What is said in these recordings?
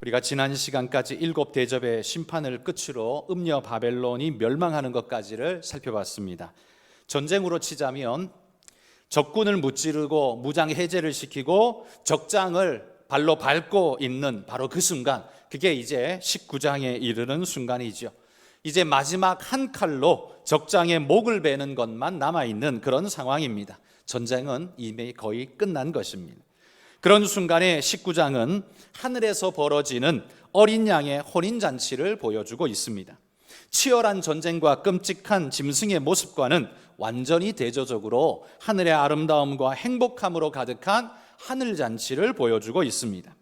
우리가 지난 시간까지 7대접의 심판을 끝으로 음녀 바벨론이 멸망하는 것까지를 살펴봤습니다. 전쟁으로 치자면 적군을 무찌르고 무장 해제를 시키고 적장을 발로 밟고 있는 바로 그 순간, 그게 이제 19장에 이르는 순간이죠. 이제 마지막 한 칼로 적장의 목을 베는 것만 남아있는 그런 상황입니다. 전쟁은 이미 거의 끝난 것입니다. 그런 순간에 19장은 하늘에서 벌어지는 어린 양의 혼인잔치를 보여주고 있습니다. 치열한 전쟁과 끔찍한 짐승의 모습과는 완전히 대조적으로 하늘의 아름다움과 행복함으로 가득한 하늘잔치를 보여주고 있습니다.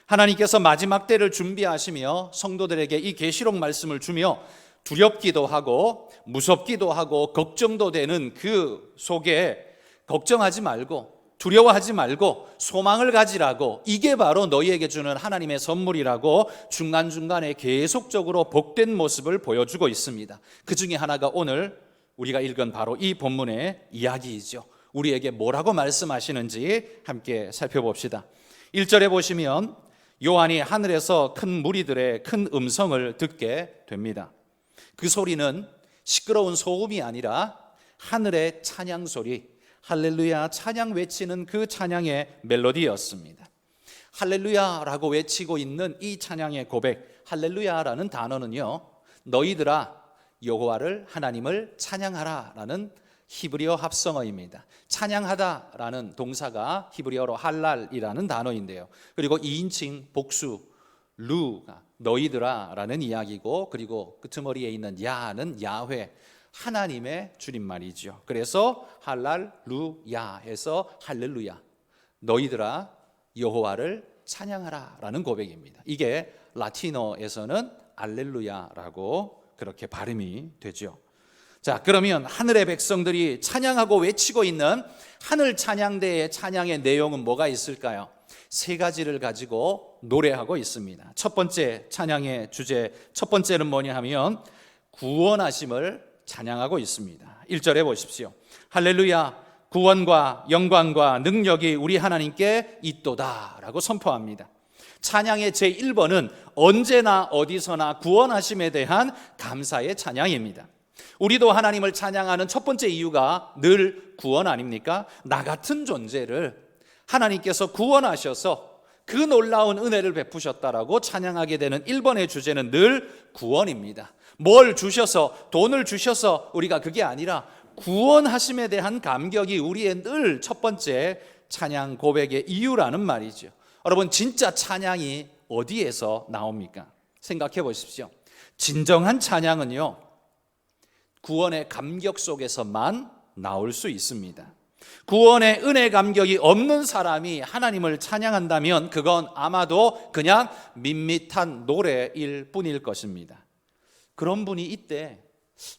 하나님께서 마지막 때를 준비하시며 성도들에게 이 계시록 말씀을 주며 두렵기도 하고 무섭기도 하고 걱정도 되는 그 속에 걱정하지 말고 두려워하지 말고 소망을 가지라고, 이게 바로 너희에게 주는 하나님의 선물이라고 중간중간에 계속적으로 복된 모습을 보여주고 있습니다. 그 중에 하나가 오늘 우리가 읽은 바로 이 본문의 이야기이죠. 우리에게 뭐라고 말씀하시는지 함께 살펴봅시다. 1절에 보시면 요한이 하늘에서 큰 무리들의 큰 음성을 듣게 됩니다. 그 소리는 시끄러운 소음이 아니라 하늘의 찬양 소리, 할렐루야 찬양 외치는 그 찬양의 멜로디였습니다. 할렐루야라고 외치고 있는 이 찬양의 고백, 할렐루야라는 단어는요, 너희들아 여호와를 하나님을 찬양하라 라는 히브리어 합성어입니다. 찬양하다라는 동사가 히브리어로 할랄이라는 단어인데요, 그리고 2인칭 복수 루가 너희들아 라는 이야기고, 그리고 끄트머리에 있는 야는 야훼, 하나님의 줄임말이죠. 그래서 할랄루야 해서 할렐루야, 너희들아 여호와를 찬양하라 라는 고백입니다. 이게 라틴어에서는 알렐루야라고 그렇게 발음이 되죠. 자, 그러면 하늘의 백성들이 찬양하고 외치고 있는 하늘 찬양대의 찬양의 내용은 뭐가 있을까요? 세 가지를 가지고 노래하고 있습니다. 첫 번째 찬양의 주제, 첫 번째는 뭐냐 하면 구원하심을 찬양하고 있습니다. 1절에 보십시오. 할렐루야, 구원과 영광과 능력이 우리 하나님께 있도다 라고 선포합니다. 찬양의 제1번은 언제나 어디서나 구원하심에 대한 감사의 찬양입니다. 우리도 하나님을 찬양하는 첫 번째 이유가 늘 구원 아닙니까? 나 같은 존재를 하나님께서 구원하셔서 그 놀라운 은혜를 베푸셨다라고 찬양하게 되는 1번의 주제는 늘 구원입니다. 뭘 주셔서, 돈을 주셔서 우리가 그게 아니라 구원하심에 대한 감격이 우리의 늘 첫 번째 찬양 고백의 이유라는 말이죠. 여러분, 진짜 찬양이 어디에서 나옵니까? 생각해 보십시오. 진정한 찬양은요, 구원의 감격 속에서만 나올 수 있습니다. 구원의 은혜 감격이 없는 사람이 하나님을 찬양한다면 그건 아마도 그냥 밋밋한 노래일 뿐일 것입니다. 그런 분이 있대.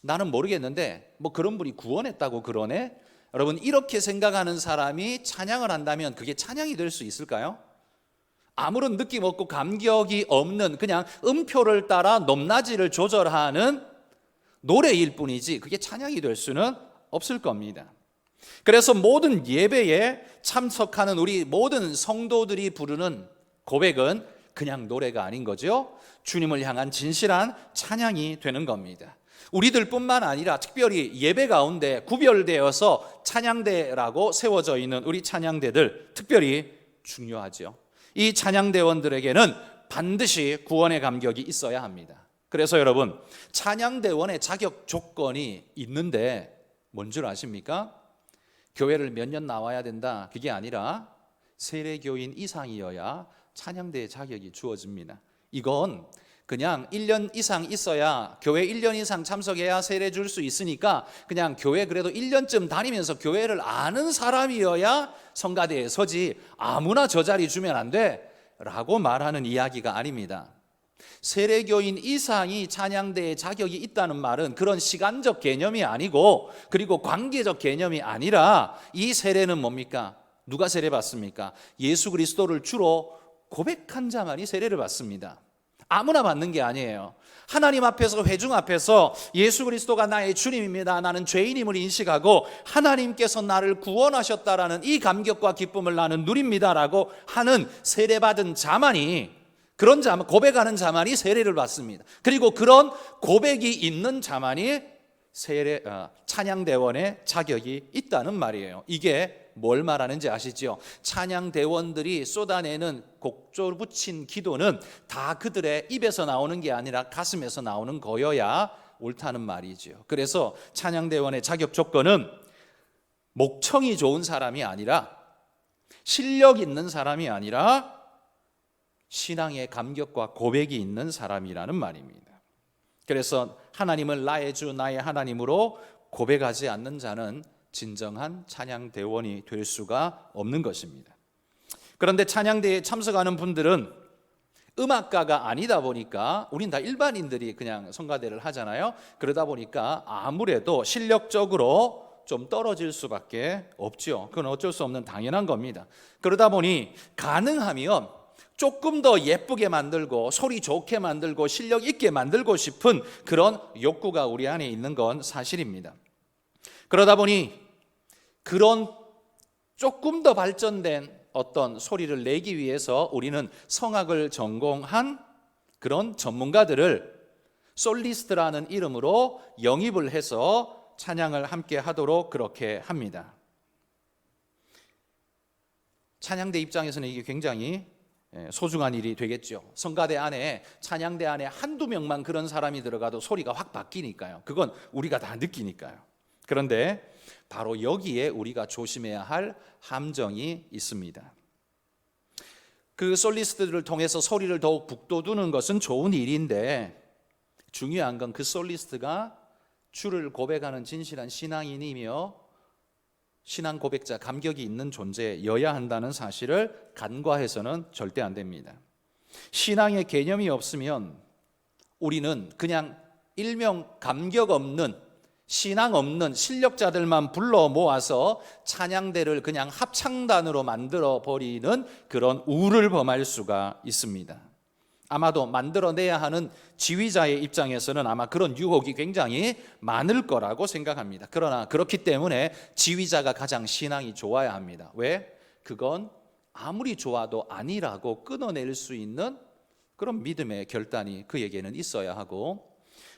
나는 모르겠는데 뭐 그런 분이 구원했다고 그러네? 여러분, 이렇게 생각하는 사람이 찬양을 한다면 그게 찬양이 될 수 있을까요? 아무런 느낌 없고 감격이 없는 그냥 음표를 따라 높낮이를 조절하는 노래일 뿐이지 그게 찬양이 될 수는 없을 겁니다. 그래서 모든 예배에 참석하는 우리 모든 성도들이 부르는 고백은 그냥 노래가 아닌 거죠. 주님을 향한 진실한 찬양이 되는 겁니다. 우리들뿐만 아니라 특별히 예배 가운데 구별되어서 찬양대라고 세워져 있는 우리 찬양대들 특별히 중요하죠. 이 찬양대원들에게는 반드시 구원의 감격이 있어야 합니다. 그래서 여러분, 찬양대원의 자격 조건이 있는데 뭔 줄 아십니까? 교회를 몇 년 나와야 된다, 그게 아니라 세례교인 이상이어야 찬양대의 자격이 주어집니다. 이건 그냥 1년 이상 있어야, 교회 1년 이상 참석해야 세례 줄 수 있으니까 그냥 교회 그래도 1년쯤 다니면서 교회를 아는 사람이어야 성가대에 서지 아무나 저 자리 주면 안 돼 라고 말하는 이야기가 아닙니다. 세례교인 이상이 찬양대의 자격이 있다는 말은 그런 시간적 개념이 아니고, 그리고 관계적 개념이 아니라, 이 세례는 뭡니까? 누가 세례 받습니까? 예수 그리스도를 주로 고백한 자만이 세례를 받습니다. 아무나 받는 게 아니에요. 하나님 앞에서, 회중 앞에서 예수 그리스도가 나의 주님입니다, 나는 죄인임을 인식하고 하나님께서 나를 구원하셨다라는 이 감격과 기쁨을 나는 누립니다라고 하는 세례받은 자만이 그런 자만, 고백하는 자만이 세례를 받습니다. 그리고 그런 고백이 있는 자만이 찬양대원의 자격이 있다는 말이에요. 이게 뭘 말하는지 아시죠? 찬양대원들이 쏟아내는 곡조 붙인 기도는 다 그들의 입에서 나오는 게 아니라 가슴에서 나오는 거여야 옳다는 말이죠. 그래서 찬양대원의 자격 조건은 목청이 좋은 사람이 아니라, 실력 있는 사람이 아니라 신앙의 감격과 고백이 있는 사람이라는 말입니다. 그래서 하나님을 나의 주 나의 하나님으로 고백하지 않는 자는 진정한 찬양대원이 될 수가 없는 것입니다. 그런데 찬양대회에 참석하는 분들은 음악가가 아니다 보니까, 우린 다 일반인들이 그냥 성가대를 하잖아요. 그러다 보니까 아무래도 실력적으로 좀 떨어질 수밖에 없죠. 그건 어쩔 수 없는 당연한 겁니다. 그러다 보니 가능하면 조금 더 예쁘게 만들고 소리 좋게 만들고 실력 있게 만들고 싶은 그런 욕구가 우리 안에 있는 건 사실입니다. 그러다 보니 그런 조금 더 발전된 어떤 소리를 내기 위해서 우리는 성악을 전공한 그런 전문가들을 솔리스트라는 이름으로 영입을 해서 찬양을 함께 하도록 그렇게 합니다. 찬양대 입장에서는 이게 굉장히 소중한 일이 되겠죠. 성가대 안에, 찬양대 안에 한두 명만 그런 사람이 들어가도 소리가 확 바뀌니까요. 그건 우리가 다 느끼니까요. 그런데 바로 여기에 우리가 조심해야 할 함정이 있습니다. 그 솔리스트들을 통해서 소리를 더욱 북돋우는 것은 좋은 일인데, 중요한 건 그 솔리스트가 주를 고백하는 진실한 신앙인이며 신앙 고백자, 감격이 있는 존재여야 한다는 사실을 간과해서는 절대 안 됩니다. 신앙의 개념이 없으면 우리는 그냥 일명 감격 없는, 신앙 없는 실력자들만 불러 모아서 찬양대를 그냥 합창단으로 만들어 버리는 그런 우를 범할 수가 있습니다. 아마도 만들어내야 하는 지휘자의 입장에서는 아마 그런 유혹이 굉장히 많을 거라고 생각합니다. 그러나 그렇기 때문에 지휘자가 가장 신앙이 좋아야 합니다. 왜? 그건 아무리 좋아도 아니라고 끊어낼 수 있는 그런 믿음의 결단이 그에게는 있어야 하고,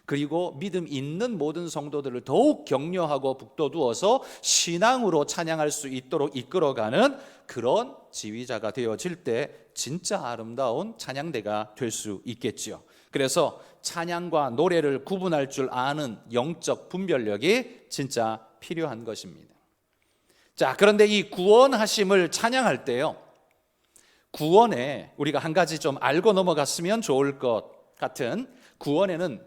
그리고 믿음 있는 모든 성도들을 더욱 격려하고 북돋우어서 신앙으로 찬양할 수 있도록 이끌어가는 그런 지휘자가 되어질 때 진짜 아름다운 찬양대가 될 수 있겠지요. 그래서 찬양과 노래를 구분할 줄 아는 영적 분별력이 진짜 필요한 것입니다. 자, 그런데 이 구원하심을 찬양할 때요, 구원에 우리가 한 가지 좀 알고 넘어갔으면 좋을 것 같은, 구원에는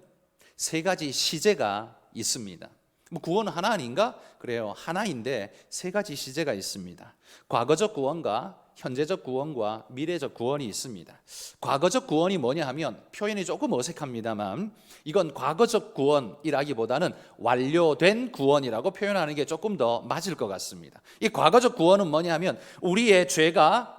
세 가지 시제가 있습니다. 뭐 구원은 하나 아닌가? 그래요, 하나인데 세 가지 시제가 있습니다. 과거적 구원과 현재적 구원과 미래적 구원이 있습니다. 과거적 구원이 뭐냐 하면, 표현이 조금 어색합니다만 이건 과거적 구원이라기보다는 완료된 구원이라고 표현하는 게 조금 더 맞을 것 같습니다. 이 과거적 구원은 뭐냐 하면, 우리의 죄가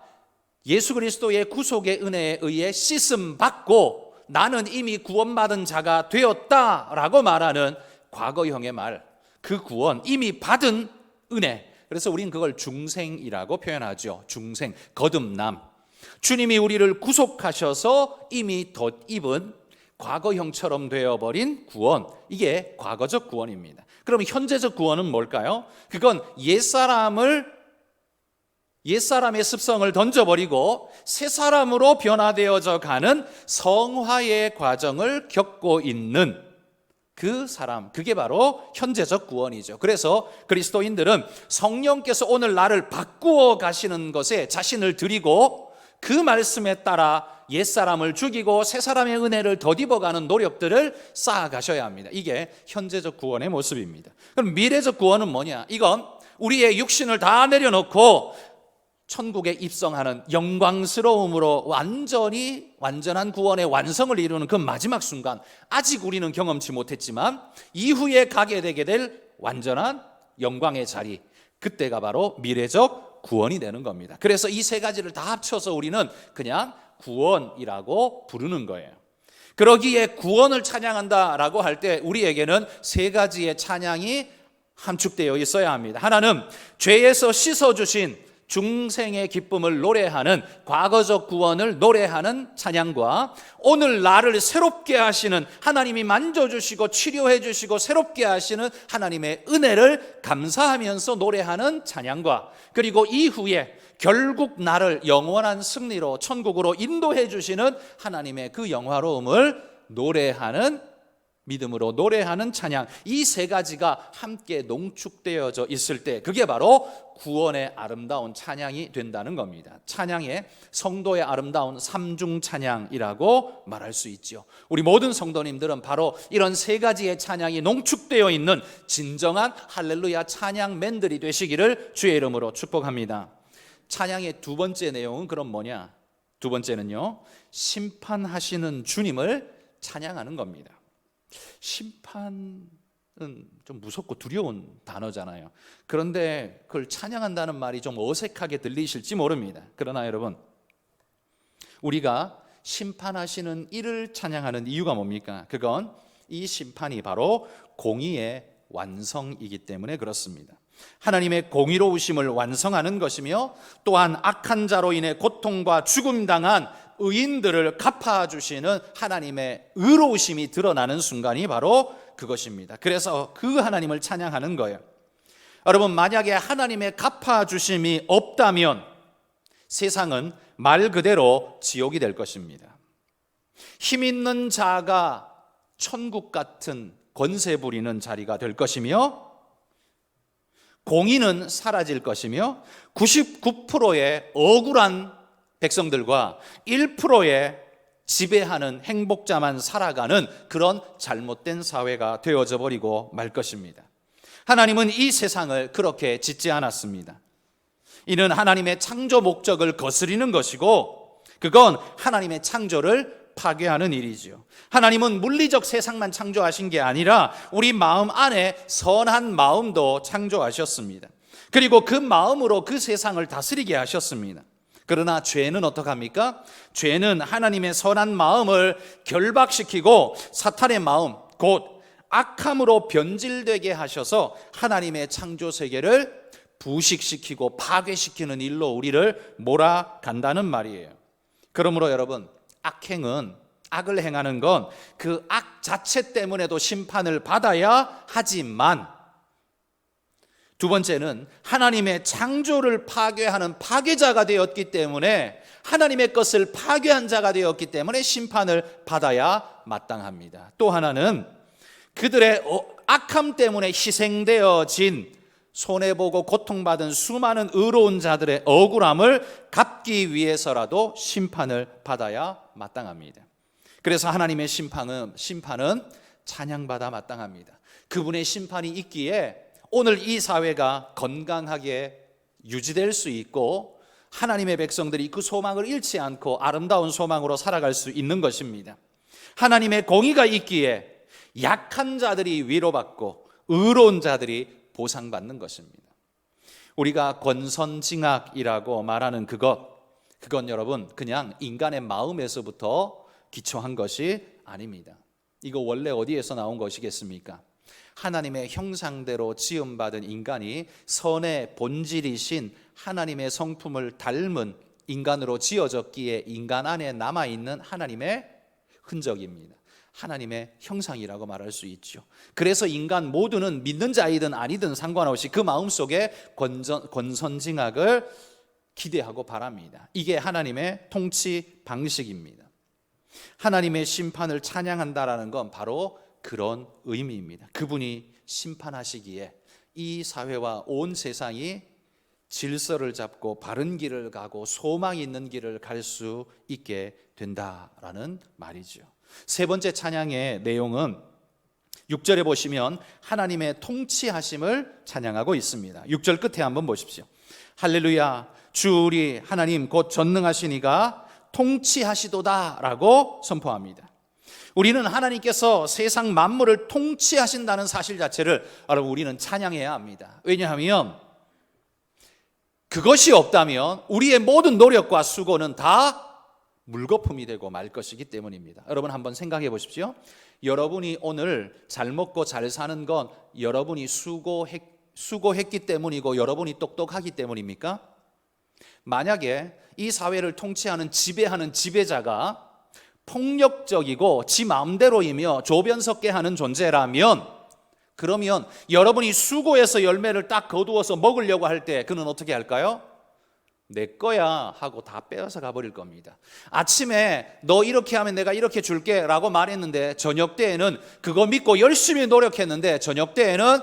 예수 그리스도의 구속의 은혜에 의해 씻음 받고 나는 이미 구원받은 자가 되었다라고 말하는 과거형의 말, 그 구원, 이미 받은 은혜. 그래서 우리는 그걸 중생이라고 표현하죠. 중생, 거듭남. 주님이 우리를 구속하셔서 이미 덧입은 과거형처럼 되어버린 구원, 이게 과거적 구원입니다. 그럼 현재적 구원은 뭘까요? 그건 옛사람의 습성을 던져버리고 새 사람으로 변화되어져 가는 성화의 과정을 겪고 있는 그 사람, 그게 바로 현재적 구원이죠. 그래서 그리스도인들은 성령께서 오늘 나를 바꾸어 가시는 것에 자신을 드리고 그 말씀에 따라 옛사람을 죽이고 새 사람의 은혜를 덧입어가는 노력들을 쌓아가셔야 합니다. 이게 현재적 구원의 모습입니다. 그럼 미래적 구원은 뭐냐? 이건 우리의 육신을 다 내려놓고 천국에 입성하는 영광스러움으로 완전한 구원의 완성을 이루는 그 마지막 순간, 아직 우리는 경험치 못했지만 이후에 가게 되게 될 완전한 영광의 자리, 그때가 바로 미래적 구원이 되는 겁니다. 그래서 이 세 가지를 다 합쳐서 우리는 그냥 구원이라고 부르는 거예요. 그러기에 구원을 찬양한다라고 할 때 우리에게는 세 가지의 찬양이 함축되어 있어야 합니다. 하나는 죄에서 씻어주신 중생의 기쁨을 노래하는, 과거적 구원을 노래하는 찬양과 오늘 나를 새롭게 하시는, 하나님이 만져주시고 치료해 주시고 새롭게 하시는 하나님의 은혜를 감사하면서 노래하는 찬양과, 그리고 이후에 결국 나를 영원한 승리로 천국으로 인도해 주시는 하나님의 그 영화로움을 노래하는, 믿음으로 노래하는 찬양, 이 세 가지가 함께 농축되어져 있을 때 그게 바로 구원의 아름다운 찬양이 된다는 겁니다. 찬양의, 성도의 아름다운 삼중 찬양이라고 말할 수 있죠. 우리 모든 성도님들은 바로 이런 세 가지의 찬양이 농축되어 있는 진정한 할렐루야 찬양맨들이 되시기를 주의 이름으로 축복합니다. 찬양의 두 번째 내용은 그럼 뭐냐? 두 번째는요, 심판하시는 주님을 찬양하는 겁니다. 심판은 좀 무섭고 두려운 단어잖아요. 그런데 그걸 찬양한다는 말이 좀 어색하게 들리실지 모릅니다. 그러나 여러분, 우리가 심판하시는 이를 찬양하는 이유가 뭡니까? 그건 이 심판이 바로 공의의 완성이기 때문에 그렇습니다. 하나님의 공의로우심을 완성하는 것이며, 또한 악한 자로 인해 고통과 죽음 당한 의인들을 갚아주시는 하나님의 의로우심이 드러나는 순간이 바로 그것입니다. 그래서 그 하나님을 찬양하는 거예요. 여러분, 만약에 하나님의 갚아주심이 없다면 세상은 말 그대로 지옥이 될 것입니다. 힘 있는 자가 천국 같은 권세 부리는 자리가 될 것이며, 공의는 사라질 것이며, 99%의 억울한 백성들과 1%의 지배하는 행복자만 살아가는 그런 잘못된 사회가 되어져 버리고 말 것입니다. 하나님은 이 세상을 그렇게 짓지 않았습니다. 이는 하나님의 창조 목적을 거스리는 것이고, 그건 하나님의 창조를 파괴하는 일이죠. 하나님은 물리적 세상만 창조하신 게 아니라 우리 마음 안에 선한 마음도 창조하셨습니다. 그리고 그 마음으로 그 세상을 다스리게 하셨습니다. 그러나 죄는 어떡합니까? 죄는 하나님의 선한 마음을 결박시키고 사탄의 마음, 곧 악함으로 변질되게 하셔서 하나님의 창조 세계를 부식시키고 파괴시키는 일로 우리를 몰아간다는 말이에요. 그러므로 여러분, 악행은, 악을 행하는 건 그 악 자체 때문에도 심판을 받아야 하지만, 두 번째는 하나님의 창조를 파괴하는 파괴자가 되었기 때문에, 하나님의 것을 파괴한 자가 되었기 때문에 심판을 받아야 마땅합니다. 또 하나는 그들의 악함 때문에 희생되어진, 손해보고 고통받은 수많은 의로운 자들의 억울함을 갚기 위해서라도 심판을 받아야 마땅합니다. 그래서 하나님의 심판은 찬양받아 마땅합니다. 그분의 심판이 있기에 오늘 이 사회가 건강하게 유지될 수 있고, 하나님의 백성들이 그 소망을 잃지 않고 아름다운 소망으로 살아갈 수 있는 것입니다. 하나님의 공의가 있기에 약한 자들이 위로받고 의로운 자들이 보상받는 것입니다. 우리가 권선징악이라고 말하는 그건 여러분 그냥 인간의 마음에서부터 기초한 것이 아닙니다. 이거 원래 어디에서 나온 것이겠습니까? 하나님의 형상대로 지음받은 인간이 선의 본질이신 하나님의 성품을 닮은 인간으로 지어졌기에 인간 안에 남아있는 하나님의 흔적입니다. 하나님의 형상이라고 말할 수 있죠. 그래서 인간 모두는 믿는 자이든 아니든 상관없이 그 마음속에 권선징악을 기대하고 바랍니다. 이게 하나님의 통치 방식입니다. 하나님의 심판을 찬양한다라는 건 바로 그런 의미입니다. 그분이 심판하시기에 이 사회와 온 세상이 질서를 잡고 바른 길을 가고 소망이 있는 길을 갈 수 있게 된다라는 말이죠. 세 번째 찬양의 내용은 6절에 보시면 하나님의 통치하심을 찬양하고 있습니다. 6절 끝에 한번 보십시오. 할렐루야, 주 우리 하나님 곧 전능하신 이가 통치하시도다 라고 선포합니다. 우리는 하나님께서 세상 만물을 통치하신다는 사실 자체를 여러분 우리는 찬양해야 합니다. 왜냐하면 그것이 없다면 우리의 모든 노력과 수고는 다 물거품이 되고 말 것이기 때문입니다. 여러분 한번 생각해 보십시오. 여러분이 오늘 잘 먹고 잘 사는 건 여러분이 수고했기 때문이고 여러분이 똑똑하기 때문입니까? 만약에 이 사회를 통치하는 지배하는 지배자가 폭력적이고 지 마음대로이며 조변석계 하는 존재라면, 그러면 여러분이 수고해서 열매를 딱 거두어서 먹으려고 할 때 그는 어떻게 할까요? 내 거야 하고 다 빼앗아 가버릴 겁니다. 아침에 너 이렇게 하면 내가 이렇게 줄게 라고 말했는데 저녁 때에는 그거 믿고 열심히 노력했는데 저녁 때에는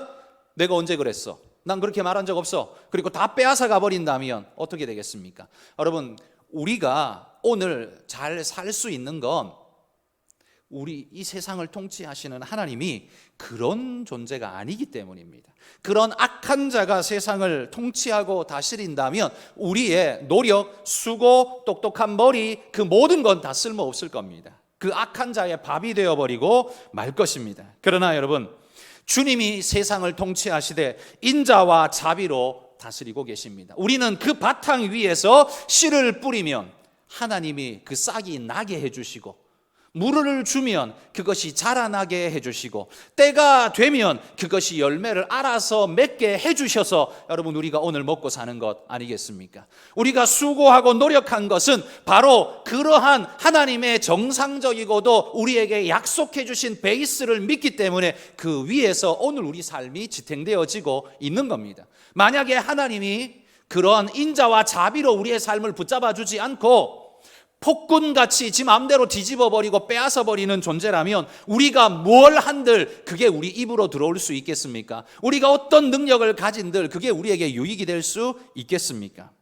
내가 언제 그랬어? 난 그렇게 말한 적 없어. 그리고 다 빼앗아 가버린다면 어떻게 되겠습니까? 여러분, 우리가 오늘 잘 살 수 있는 건 우리 이 세상을 통치하시는 하나님이 그런 존재가 아니기 때문입니다. 그런 악한 자가 세상을 통치하고 다스린다면 우리의 노력, 수고, 똑똑한 머리, 그 모든 건 다 쓸모없을 겁니다. 그 악한 자의 밥이 되어버리고 말 것입니다. 그러나 여러분, 주님이 세상을 통치하시되 인자와 자비로 다스리고 계십니다. 우리는 그 바탕 위에서 씨를 뿌리면 하나님이 그 싹이 나게 해주시고, 물을 주면 그것이 자라나게 해주시고, 때가 되면 그것이 열매를 알아서 맺게 해주셔서 여러분, 우리가 오늘 먹고 사는 것 아니겠습니까? 우리가 수고하고 노력한 것은 바로 그러한 하나님의 정상적이고도 우리에게 약속해 주신 베이스를 믿기 때문에 그 위에서 오늘 우리 삶이 지탱되어지고 있는 겁니다. 만약에 하나님이 그러한 인자와 자비로 우리의 삶을 붙잡아 주지 않고 폭군같이 지 마음대로 뒤집어버리고 빼앗아버리는 존재라면 우리가 뭘 한들 그게 우리 입으로 들어올 수 있겠습니까? 우리가 어떤 능력을 가진들 그게 우리에게 유익이 될 수 있겠습니까?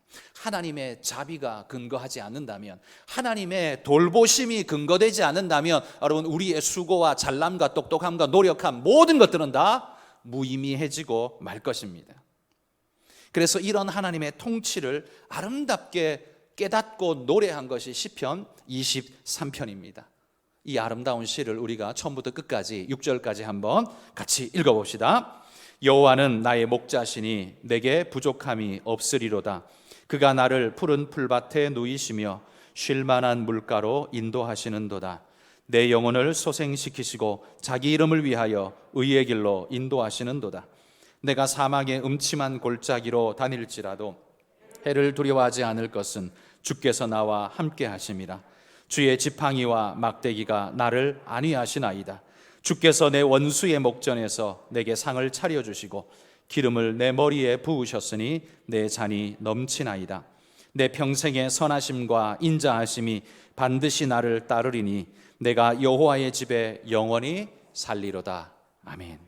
하나님의 자비가 근거하지 않는다면, 하나님의 돌보심이 근거되지 않는다면 여러분, 우리의 수고와 잘남과 똑똑함과 노력함 모든 것들은 다 무의미해지고 말 것입니다. 그래서 이런 하나님의 통치를 아름답게 깨닫고 노래한 것이 시편 23편입니다. 이 아름다운 시를 우리가 처음부터 끝까지 6절까지 한번 같이 읽어봅시다. 여호와는 나의 목자시니 내게 부족함이 없으리로다. 그가 나를 푸른 풀밭에 누이시며 쉴만한 물가로 인도하시는도다. 내 영혼을 소생시키시고 자기 이름을 위하여 의의 길로 인도하시는도다. 내가 사막의 음침한 골짜기로 다닐지라도 해를 두려워하지 않을 것은 주께서 나와 함께 하심이라. 주의 지팡이와 막대기가 나를 안위하시나이다. 주께서 내 원수의 목전에서 내게 상을 차려주시고 기름을 내 머리에 부으셨으니 내 잔이 넘치나이다. 내 평생의 선하심과 인자하심이 반드시 나를 따르리니 내가 여호와의 집에 영원히 살리로다. 아멘.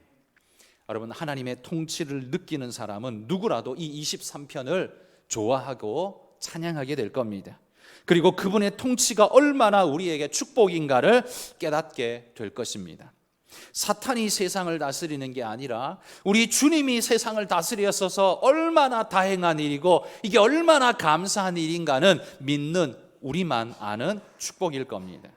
여러분, 하나님의 통치를 느끼는 사람은 누구라도 이 23편을 좋아하고 찬양하게 될 겁니다. 그리고 그분의 통치가 얼마나 우리에게 축복인가를 깨닫게 될 것입니다. 사탄이 세상을 다스리는 게 아니라 우리 주님이 세상을 다스리셔서 얼마나 다행한 일이고 이게 얼마나 감사한 일인가는 믿는 우리만 아는 축복일 겁니다.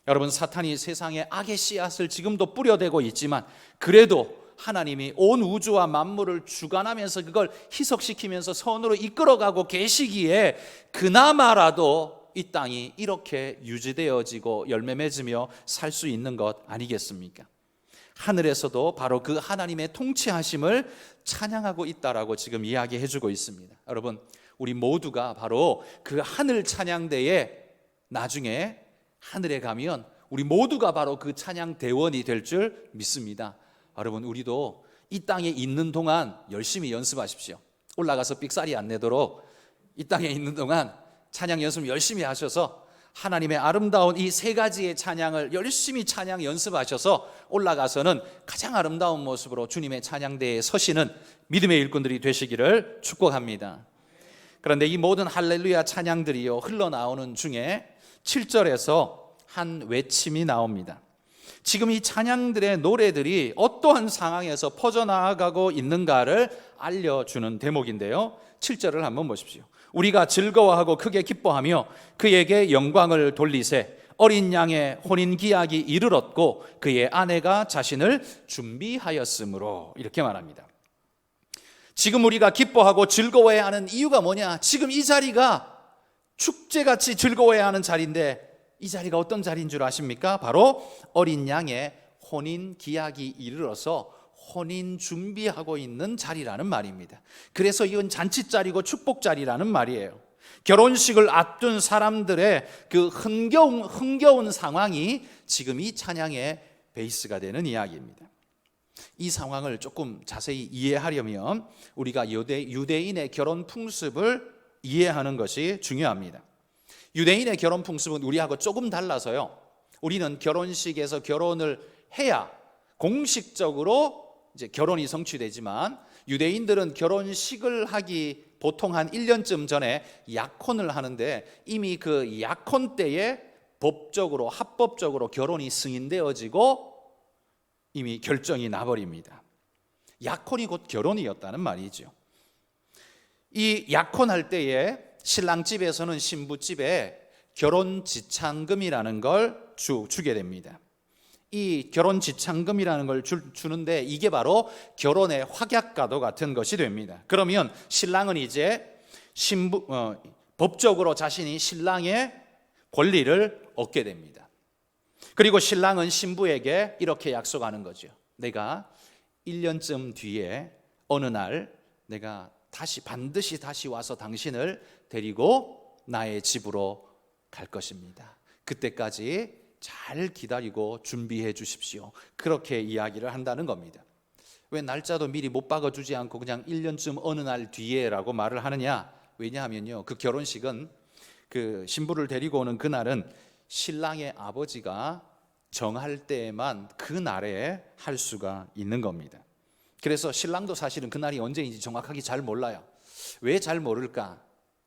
여러분, 사탄이 세상에 악의 씨앗을 지금도 뿌려대고 있지만 그래도 하나님이 온 우주와 만물을 주관하면서 그걸 희석시키면서 선으로 이끌어가고 계시기에 그나마라도 이 땅이 이렇게 유지되어지고 열매 맺으며 살 수 있는 것 아니겠습니까? 하늘에서도 바로 그 하나님의 통치하심을 찬양하고 있다라고 지금 이야기해 주고 있습니다. 여러분, 우리 모두가 바로 그 하늘 찬양대에 나중에 하늘에 가면 우리 모두가 바로 그 찬양 대원이 될 줄 믿습니다. 여러분, 우리도 이 땅에 있는 동안 열심히 연습하십시오. 올라가서 삑사리 안 내도록 이 땅에 있는 동안 찬양 연습 열심히 하셔서 하나님의 아름다운 이 세 가지의 찬양을 열심히 찬양 연습하셔서 올라가서는 가장 아름다운 모습으로 주님의 찬양대에 서시는 믿음의 일꾼들이 되시기를 축복합니다. 그런데 이 모든 할렐루야 찬양들이요 흘러나오는 중에 7절에서 한 외침이 나옵니다. 지금 이 찬양들의 노래들이 어떠한 상황에서 퍼져나가고 있는가를 알려주는 대목인데요, 7절을 한번 보십시오. 우리가 즐거워하고 크게 기뻐하며 그에게 영광을 돌리세. 어린 양의 혼인기약이 이르렀고 그의 아내가 자신을 준비하였으므로, 이렇게 말합니다. 지금 우리가 기뻐하고 즐거워해야 하는 이유가 뭐냐? 지금 이 자리가 축제같이 즐거워해야 하는 자리인데 이 자리가 어떤 자리인 줄 아십니까? 바로 어린 양의 혼인 기약이 이르러서 혼인 준비하고 있는 자리라는 말입니다. 그래서 이건 잔치 자리고 축복 자리라는 말이에요. 결혼식을 앞둔 사람들의 그 흥겨운 상황이 지금 이 찬양의 베이스가 되는 이야기입니다. 이 상황을 조금 자세히 이해하려면 우리가 유대인의 결혼 풍습을 이해하는 것이 중요합니다. 유대인의 결혼 풍습은 우리하고 조금 달라서요. 우리는 결혼식에서 결혼을 해야 공식적으로 이제 결혼이 성취되지만, 유대인들은 결혼식을 하기 보통 한 1년쯤 전에 약혼을 하는데, 이미 그 약혼 때에 법적으로 합법적으로 결혼이 승인되어지고 이미 결정이 나버립니다. 약혼이 곧 결혼이었다는 말이죠. 이 약혼할 때에 신랑 집에서는 신부 집에 결혼 지참금이라는 걸 주게 됩니다. 이 결혼 지참금이라는 걸 주는데 이게 바로 결혼의 확약과도 같은 것이 됩니다. 그러면 신랑은 이제 법적으로 자신이 신랑의 권리를 얻게 됩니다. 그리고 신랑은 신부에게 이렇게 약속하는 거죠. 내가 1년쯤 뒤에 어느 날 내가 반드시 다시 와서 당신을 데리고 나의 집으로 갈 것입니다. 그때까지 잘 기다리고 준비해 주십시오. 그렇게 이야기를 한다는 겁니다. 왜 날짜도 미리 못 박아주지 않고 그냥 1년쯤 어느 날 뒤에라고 말을 하느냐? 왜냐하면요, 그 결혼식은, 그 신부를 데리고 오는 그날은 신랑의 아버지가 정할 때에만 그 날에 할 수가 있는 겁니다. 그래서 신랑도 사실은 그날이 언제인지 정확하게 잘 몰라요. 왜 잘 모를까?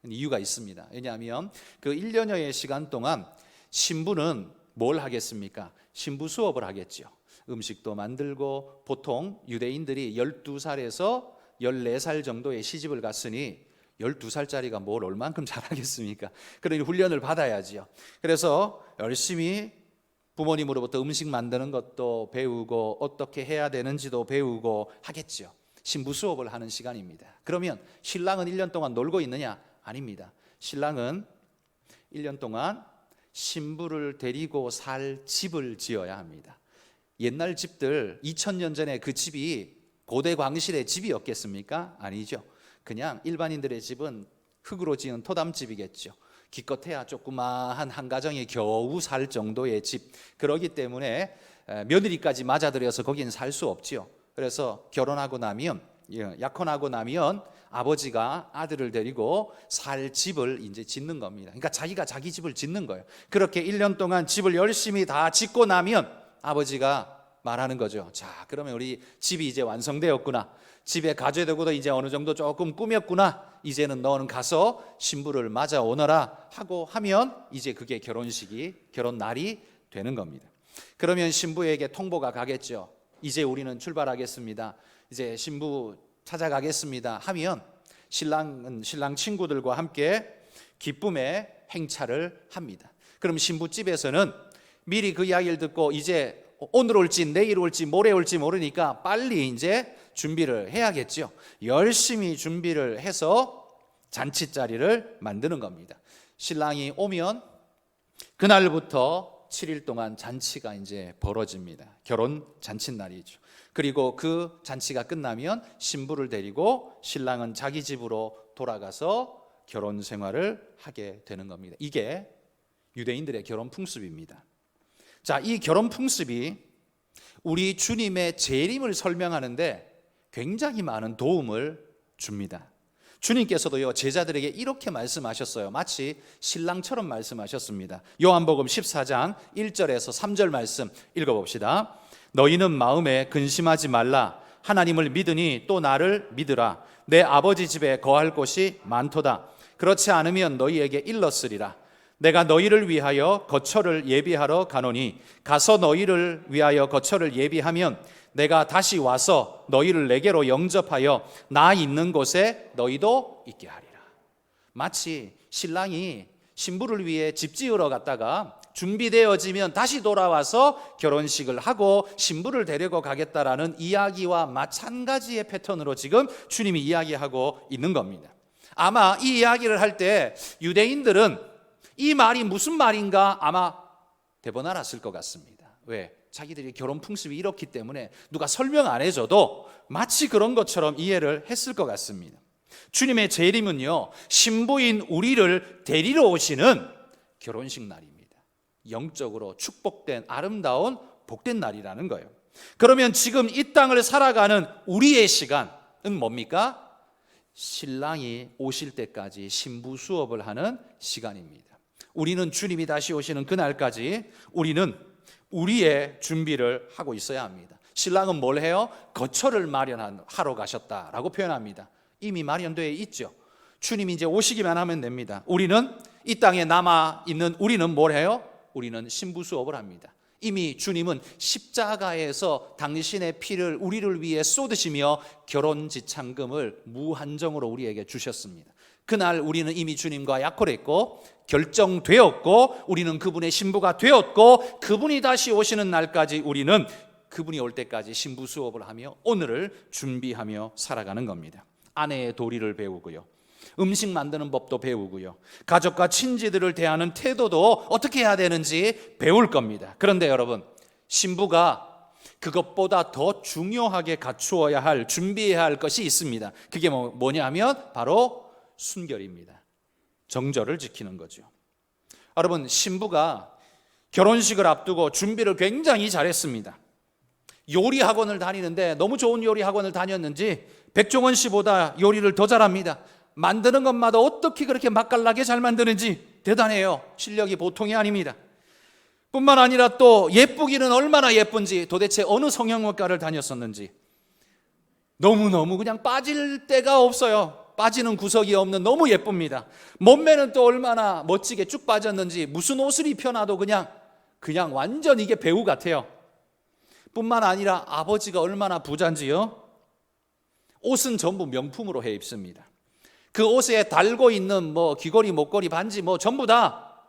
이유가 있습니다. 왜냐하면 그 1년여의 시간 동안 신부는 뭘 하겠습니까? 신부 수업을 하겠죠. 음식도 만들고, 보통 유대인들이 12살에서 14살 정도의 시집을 갔으니 12살짜리가 뭘 얼만큼 잘하겠습니까? 그러니 훈련을 받아야지요. 그래서 열심히 부모님으로부터 음식 만드는 것도 배우고 어떻게 해야 되는지도 배우고 하겠죠. 신부 수업을 하는 시간입니다. 그러면 신랑은 1년 동안 놀고 있느냐? 아닙니다. 신랑은 1년 동안 신부를 데리고 살 집을 지어야 합니다. 옛날 집들, 2000년 전에 그 집이 고대 광실의 집이었겠습니까? 아니죠. 그냥 일반인들의 집은 흙으로 지은 토담집이겠죠. 기껏해야 조그마한 한 가정이 겨우 살 정도의 집. 그러기 때문에 며느리까지 맞아들여서 거기는 살 수 없지요. 그래서 결혼하고 나면, 약혼하고 나면 아버지가 아들을 데리고 살 집을 이제 짓는 겁니다. 그러니까 자기가 자기 집을 짓는 거예요. 그렇게 1년 동안 집을 열심히 다 짓고 나면 아버지가 말하는 거죠. 자, 그러면 우리 집이 이제 완성되었구나. 집에 가재도구도 이제 어느 정도 조금 꾸몄구나. 이제는 너는 가서 신부를 맞아 오너라 하고 하면 이제 그게 결혼 날이 되는 겁니다. 그러면 신부에게 통보가 가겠죠. 이제 우리는 출발하겠습니다. 이제 신부 찾아가겠습니다 하면 신랑은 신랑 친구들과 함께 기쁨의 행차를 합니다. 그럼 신부 집에서는 미리 그 이야기를 듣고 이제 오늘 올지 내일 올지 모레 올지 모르니까 빨리 이제 준비를 해야겠죠. 열심히 준비를 해서 잔치자리를 만드는 겁니다. 신랑이 오면 그날부터 7일 동안 잔치가 이제 벌어집니다. 결혼 잔칫날이죠. 그리고 그 잔치가 끝나면 신부를 데리고 신랑은 자기 집으로 돌아가서 결혼 생활을 하게 되는 겁니다. 이게 유대인들의 결혼 풍습입니다. 자, 이 결혼 풍습이 우리 주님의 재림을 설명하는데 굉장히 많은 도움을 줍니다. 주님께서도요, 제자들에게 이렇게 말씀하셨어요. 마치 신랑처럼 말씀하셨습니다. 요한복음 14장 1절에서 3절 말씀 읽어봅시다. 너희는 마음에 근심하지 말라. 하나님을 믿으니 또 나를 믿으라. 내 아버지 집에 거할 곳이 많도다. 그렇지 않으면 너희에게 일렀으리라. 내가 너희를 위하여 거처를 예비하러 가노니 가서 너희를 위하여 거처를 예비하면 내가 다시 와서 너희를 내게로 영접하여 나 있는 곳에 너희도 있게 하리라. 마치 신랑이 신부를 위해 집 지으러 갔다가 준비되어지면 다시 돌아와서 결혼식을 하고 신부를 데리고 가겠다라는 이야기와 마찬가지의 패턴으로 지금 주님이 이야기하고 있는 겁니다. 아마 이 이야기를 할 때 유대인들은 이 말이 무슨 말인가 아마 대번 알았을 것 같습니다. 왜? 자기들이 결혼 풍습이 이렇기 때문에 누가 설명 안 해줘도 마치 그런 것처럼 이해를 했을 것 같습니다. 주님의 재림은요, 신부인 우리를 데리러 오시는 결혼식 날입니다. 영적으로 축복된 아름다운 복된 날이라는 거예요. 그러면 지금 이 땅을 살아가는 우리의 시간은 뭡니까? 신랑이 오실 때까지 신부 수업을 하는 시간입니다. 우리는 주님이 다시 오시는 그날까지 우리는 우리의 준비를 하고 있어야 합니다. 신랑은 뭘 해요? 거처를 마련하러 가셨다라고 표현합니다. 이미 마련되어 있죠. 주님이 이제 오시기만 하면 됩니다. 우리는 이 땅에 남아있는 우리는 뭘 해요? 우리는 신부 수업을 합니다. 이미 주님은 십자가에서 당신의 피를 우리를 위해 쏟으시며 결혼 지참금을 무한정으로 우리에게 주셨습니다. 그날 우리는 이미 주님과 약혼했고 결정되었고 우리는 그분의 신부가 되었고 그분이 다시 오시는 날까지 우리는 그분이 올 때까지 신부 수업을 하며 오늘을 준비하며 살아가는 겁니다. 아내의 도리를 배우고요, 음식 만드는 법도 배우고요, 가족과 친지들을 대하는 태도도 어떻게 해야 되는지 배울 겁니다. 그런데 여러분, 신부가 그것보다 더 중요하게 갖추어야 할, 준비해야 할 것이 있습니다. 그게 뭐냐면 바로 순결입니다. 정절을 지키는 거죠. 여러분, 신부가 결혼식을 앞두고 준비를 굉장히 잘했습니다. 요리 학원을 다니는데 너무 좋은 요리 학원을 다녔는지 백종원 씨보다 요리를 더 잘합니다. 만드는 것마다 어떻게 그렇게 맛깔나게 잘 만드는지 대단해요. 실력이 보통이 아닙니다. 뿐만 아니라 또 예쁘기는 얼마나 예쁜지, 도대체 어느 성형외과를 다녔었는지 너무너무 그냥 빠질 데가 없어요. 빠지는 구석이 없는 너무 예쁩니다. 몸매는 또 얼마나 멋지게 쭉 빠졌는지 무슨 옷을 입혀놔도 그냥 완전 이게 배우 같아요. 뿐만 아니라 아버지가 얼마나 부자인지요, 옷은 전부 명품으로 해 입습니다. 그 옷에 달고 있는 귀걸이, 목걸이, 반지 전부 다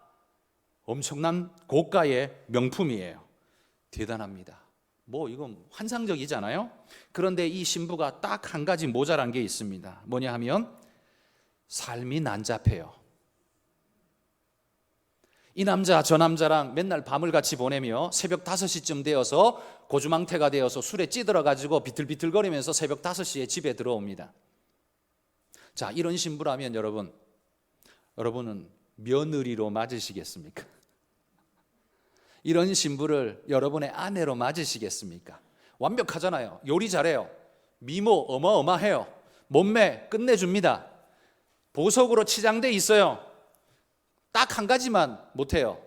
엄청난 고가의 명품이에요. 대단합니다. 이건 환상적이잖아요. 그런데 이 신부가 딱 한 가지 모자란 게 있습니다. 뭐냐 하면 삶이 난잡해요. 이 남자 저 남자랑 맨날 밤을 같이 보내며 새벽 5시쯤 되어서 고주망태가 되어서 술에 찌들어가지고 비틀비틀거리면서 새벽 5시에 집에 들어옵니다. 자, 이런 신부라면 여러분은 며느리로 맞으시겠습니까? 이런 신부를 여러분의 아내로 맞으시겠습니까? 완벽하잖아요. 요리 잘해요. 미모 어마어마해요. 몸매 끝내줍니다. 보석으로 치장돼 있어요. 딱 한 가지만 못해요.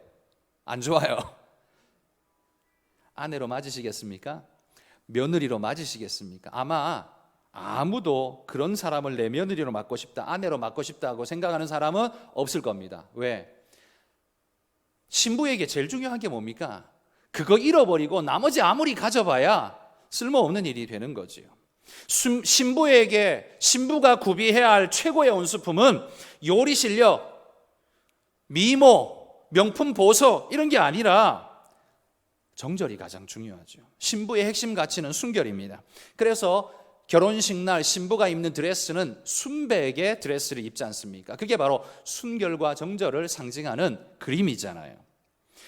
안 좋아요. 아내로 맞으시겠습니까? 며느리로 맞으시겠습니까? 아마 아무도 그런 사람을 내 며느리로 맡고 싶다, 아내로 맡고 싶다고 생각하는 사람은 없을 겁니다. 왜? 신부에게 제일 중요한 게 뭡니까? 그거 잃어버리고 나머지 아무리 가져봐야 쓸모없는 일이 되는 거지요. 신부에게 신부가 구비해야 할 최고의 온수품은 요리 실력, 미모, 명품 보석 이런 게 아니라 정절이 가장 중요하죠. 신부의 핵심 가치는 순결입니다. 그래서 결혼식 날 신부가 입는 드레스는 순백의 드레스를 입지 않습니까? 그게 바로 순결과 정절을 상징하는 그림이잖아요.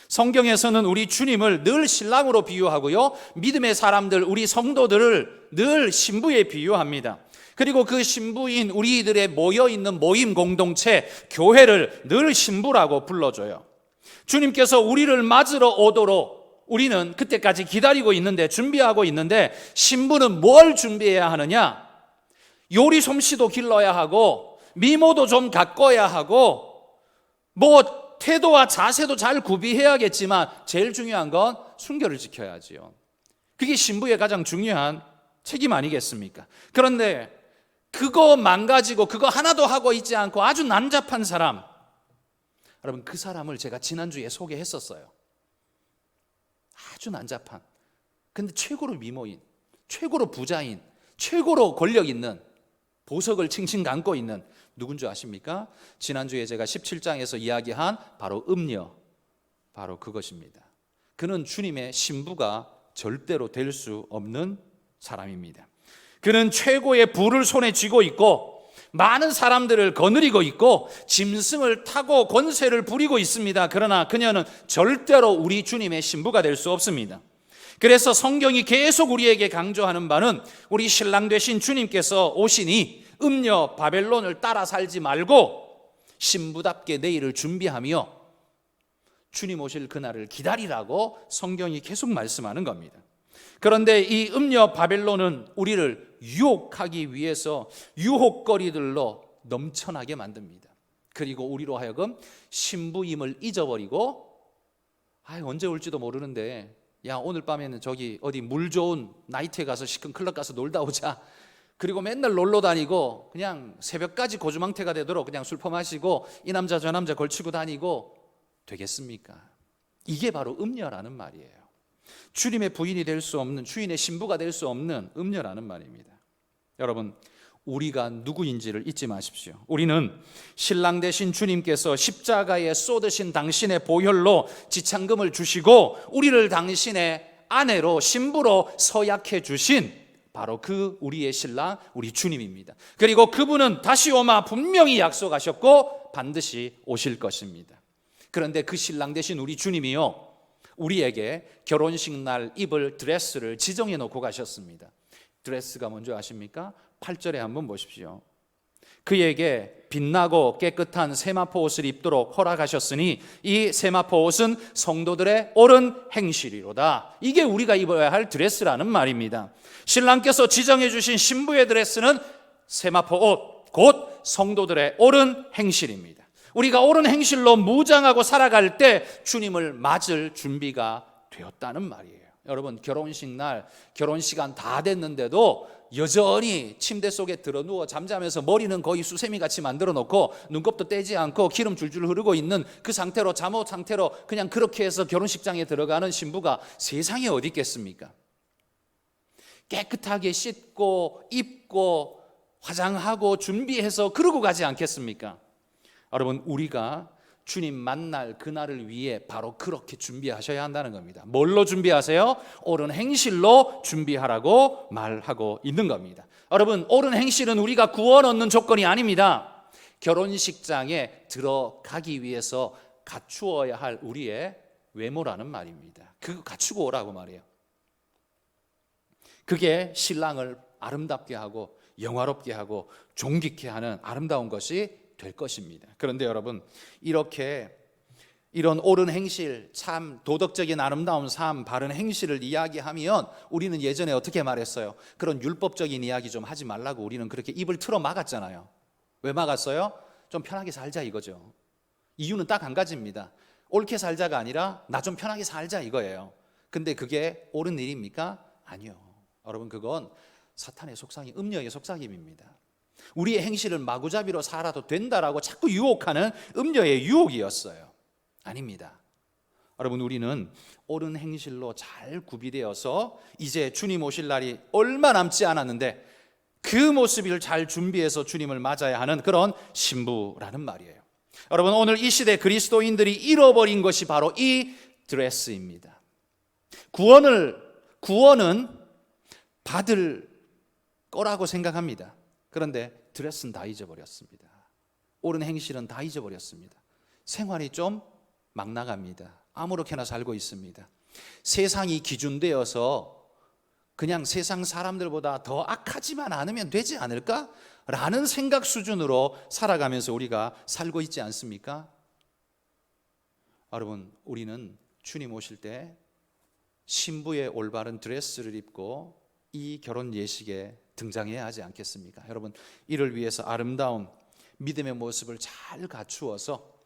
성경에서는 우리 주님을 늘 신랑으로 비유하고요, 믿음의 사람들, 우리 성도들을 늘 신부에 비유합니다. 그리고 그 신부인 우리들의 모여있는 모임 공동체, 교회를 늘 신부라고 불러줘요. 주님께서 우리를 맞으러 오도록 우리는 그때까지 기다리고 있는데, 준비하고 있는데, 신부는 뭘 준비해야 하느냐? 요리 솜씨도 길러야 하고, 미모도 좀 가꿔야 하고, 태도와 자세도 잘 구비해야겠지만 제일 중요한 건 순결을 지켜야지요. 그게 신부의 가장 중요한 책임 아니겠습니까? 그런데 그거 망가지고 그거 하나도 하고 있지 않고 아주 난잡한 사람, 여러분, 그 사람을 제가 지난주에 소개했었어요. 아주 난잡한, 근데 최고로 미모인, 최고로 부자인, 최고로 권력 있는, 보석을 칭칭 감고 있는 누군 줄 아십니까? 지난주에 제가 17장에서 이야기한 바로 음녀, 바로 그것입니다. 그는 주님의 신부가 절대로 될 수 없는 사람입니다. 그는 최고의 부를 손에 쥐고 있고 많은 사람들을 거느리고 있고 짐승을 타고 권세를 부리고 있습니다. 그러나 그녀는 절대로 우리 주님의 신부가 될 수 없습니다. 그래서 성경이 계속 우리에게 강조하는 바는 우리 신랑 되신 주님께서 오시니 음녀 바벨론을 따라 살지 말고 신부답게 내일을 준비하며 주님 오실 그날을 기다리라고 성경이 계속 말씀하는 겁니다. 그런데 이 음녀 바벨론은 우리를 유혹하기 위해서 유혹거리들로 넘쳐나게 만듭니다. 그리고 우리로 하여금 신부임을 잊어버리고 언제 올지도 모르는데 야 오늘 밤에는 저기 어디 물 좋은 나이트에 가서 시큰 클럽 가서 놀다 오자. 그리고 맨날 놀러 다니고 그냥 새벽까지 고주망태가 되도록 그냥 술 퍼마시고 이 남자 저 남자 걸치고 다니고 되겠습니까? 이게 바로 음녀라는 말이에요. 주님의 부인이 될 수 없는, 주인의 신부가 될 수 없는 음녀라는 말입니다. 여러분, 우리가 누구인지를 잊지 마십시오. 우리는 신랑 되신 주님께서 십자가에 쏟으신 당신의 보혈로 지창금을 주시고 우리를 당신의 아내로 신부로 서약해 주신 바로 그 우리의 신랑 우리 주님입니다. 그리고 그분은 다시 오마 분명히 약속하셨고 반드시 오실 것입니다. 그런데 그 신랑 되신 우리 주님이요, 우리에게 결혼식 날 입을 드레스를 지정해 놓고 가셨습니다. 드레스가 뭔지 아십니까? 8절에 한번 보십시오. 그에게 빛나고 깨끗한 세마포 옷을 입도록 허락하셨으니 이 세마포 옷은 성도들의 옳은 행실이로다. 이게 우리가 입어야 할 드레스라는 말입니다. 신랑께서 지정해 주신 신부의 드레스는 세마포 옷, 곧 성도들의 옳은 행실입니다. 우리가 옳은 행실로 무장하고 살아갈 때 주님을 맞을 준비가 되었다는 말이에요. 여러분, 결혼식 날 결혼 시간 다 됐는데도 여전히 침대 속에 들어누워 잠자면서 머리는 거의 수세미같이 만들어 놓고 눈곱도 떼지 않고 기름 줄줄 흐르고 있는 그 상태로, 잠옷 상태로 그냥 그렇게 해서 결혼식장에 들어가는 신부가 세상에 어디 있겠습니까? 깨끗하게 씻고 입고 화장하고 준비해서 그러고 가지 않겠습니까? 여러분, 우리가 주님 만날 그날을 위해 바로 그렇게 준비하셔야 한다는 겁니다. 뭘로 준비하세요? 옳은 행실로 준비하라고 말하고 있는 겁니다. 여러분, 옳은 행실은 우리가 구원 얻는 조건이 아닙니다. 결혼식장에 들어가기 위해서 갖추어야 할 우리의 외모라는 말입니다. 그거 갖추고 오라고 말해요. 그게 신랑을 아름답게 하고 영화롭게 하고 존귀케 하는 아름다운 것이 될 것입니다. 그런데 여러분, 이런 옳은 행실, 참 도덕적인 아름다운 삶, 바른 행실을 이야기하면 우리는 예전에 어떻게 말했어요? 그런 율법적인 이야기 좀 하지 말라고 우리는 그렇게 입을 틀어 막았잖아요. 왜 막았어요? 좀 편하게 살자 이거죠. 이유는 딱 한 가지입니다. 옳게 살자가 아니라 나 좀 편하게 살자 이거예요. 근데 그게 옳은 일입니까? 아니요. 여러분, 그건 사탄의 속삭임, 음녀의 속삭임입니다. 우리의 행실을 마구잡이로 살아도 된다라고 자꾸 유혹하는 음녀의 유혹이었어요. 아닙니다. 여러분, 우리는 옳은 행실로 잘 구비되어서 이제 주님 오실 날이 얼마 남지 않았는데 그 모습을 잘 준비해서 주님을 맞아야 하는 그런 신부라는 말이에요. 여러분, 오늘 이 시대 그리스도인들이 잃어버린 것이 바로 이 드레스입니다. 구원은 받을 거라고 생각합니다. 그런데 드레스는 다 잊어버렸습니다. 옳은 행실은 다 잊어버렸습니다. 생활이 좀 막 나갑니다. 아무렇게나 살고 있습니다. 세상이 기준되어서 그냥 세상 사람들보다 더 악하지만 않으면 되지 않을까? 라는 생각 수준으로 살아가면서 우리가 살고 있지 않습니까? 여러분, 우리는 주님 오실 때 신부의 올바른 드레스를 입고 이 결혼 예식에 등장해야 하지 않겠습니까? 여러분, 이를 위해서 아름다운 믿음의 모습을 잘 갖추어서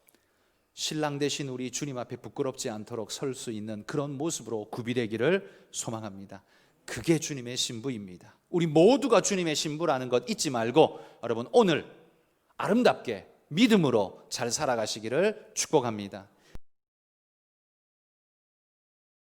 신랑 되신 우리 주님 앞에 부끄럽지 않도록 설 수 있는 그런 모습으로 구비되기를 소망합니다. 그게 주님의 신부입니다. 우리 모두가 주님의 신부라는 것 잊지 말고 여러분, 오늘 아름답게 믿음으로 잘 살아가시기를 축복합니다.